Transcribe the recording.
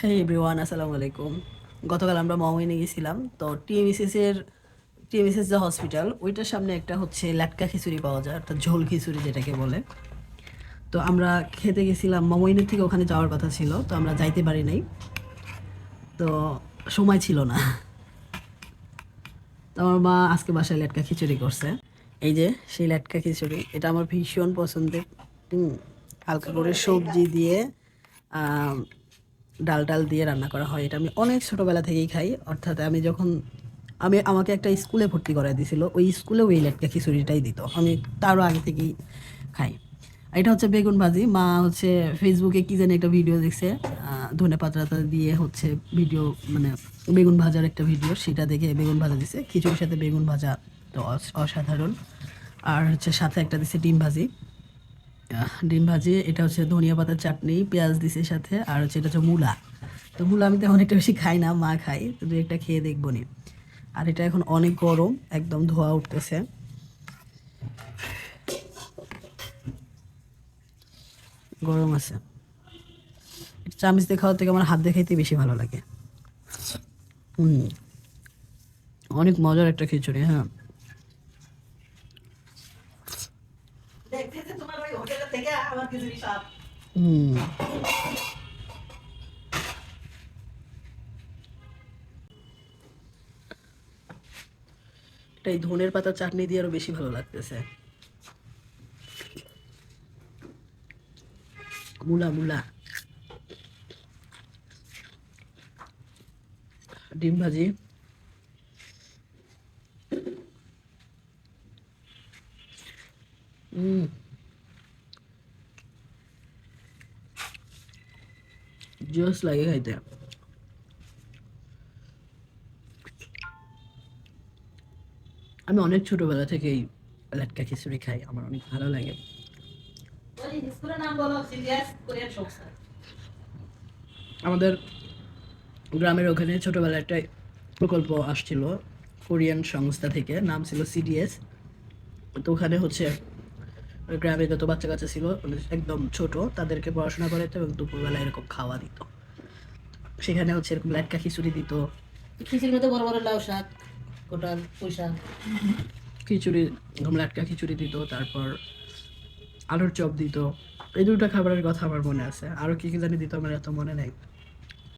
হ্যাঁ এভরিওয়ান, আসসালামু আলাইকুম। গতকাল আমরা মমিনে গেছিলাম। তো টিএমএসএস যে হসপিটাল, ওইটার সামনে একটা হচ্ছে লাটকা খিচুড়ি পাওয়া যায়, অর্থাৎ ঝোল খিচুড়ি যেটাকে বলে। তো আমরা খেতে গেছিলাম, মমিনের থেকে ওখানে যাওয়ার কথা ছিল, তো আমরা যাইতে পারি নাই। তো সময় ছিল না। তো আমার মা আজকে বাসায় লাটকা খিচুড়ি করছে। এই যে সেই লাটকা খিচুড়ি, এটা আমার ভীষণ পছন্দের। হুম, হালকা করে সবজি দিয়ে আহ, ডাল টাল দিয়ে রান্না করা হয়। এটা আমি অনেক ছোটোবেলা থেকেই খাই। অর্থাৎ আমি যখন আমাকে একটা স্কুলে ভর্তি করাই দিয়েছিল, ওই স্কুলেও এই লেটকা খিচুড়িটাই দিত। আমি তারও আগে থেকেই খাই। এটা হচ্ছে বেগুন ভাজি। মা হচ্ছে ফেসবুকে কি জানি একটা ভিডিও দেখছে, ধনে পাতা দিয়ে হচ্ছে ভিডিও, মানে বেগুন ভাজার একটা ভিডিও, সেটা দেখে বেগুন ভাজা দিছে খিচুড়ির সাথে। বেগুন ভাজা তো অসাধারণ। আর হচ্ছে সাথে একটা দিছে ডিম ভাজি। ডিম ভাজি, এটা হচ্ছে ধনিয়া পাতার চাটনি, পেঁয়াজ দিছে সাথে। আর হচ্ছে এটা হচ্ছে মূলা। তো মূলা আমি তেমন একটা বেশি খাই না, মা খাই, তো দু একটা খেয়ে দেখবো নি। আর এটা এখন অনেক গরম, একদম ধোয়া উঠতেছে, গরম আছে। চামচ দিয়ে খাওয়ার থেকে আমার হাত দিয়ে খাইতে বেশি ভালো লাগে। হুম, অনেক মজার একটা খিচুড়ি। হ্যাঁ, হুম, এটা এই ধনের পাতা চাটনি দিয়ে আরো বেশি ভালো লাগতেছে। মূলা মূলা, ডিম ভাজি। হুম, জোস লাগে খাইতে। আমি অনেক ছোটবেলা থেকেই লাটকা খিচুড়ি খাই, আমার অনেক ভালো লাগে। আমাদের গ্রামের ওখানে ছোটবেলায় একটা প্রকল্প আসছিল কোরিয়ান সংস্থা থেকে, নাম ছিল সিডিএস। তো ওখানে হচ্ছে গ্রামে যত বাচ্চা কাচ্চা ছিল, মানে একদম ছোট, তাদেরকে পড়াশোনা করাইতো এবং দুপুরবেলা এরকম খাওয়া দিত। সেখানে হচ্ছে এরকম লাটকা খিচুড়ি দিত। খিচুড়ির মধ্যে বড় বড় লাউ শাক, কোটাল পুঁই শাক। খিচুড়ি, এরকম লাটকা খিচুড়ি দিত, তারপর আলুর চপ দিত। এই দুটো খাবারের কথা আমার মনে আছে, আরো কি কি জানি দিত আমার এত মনে নেই।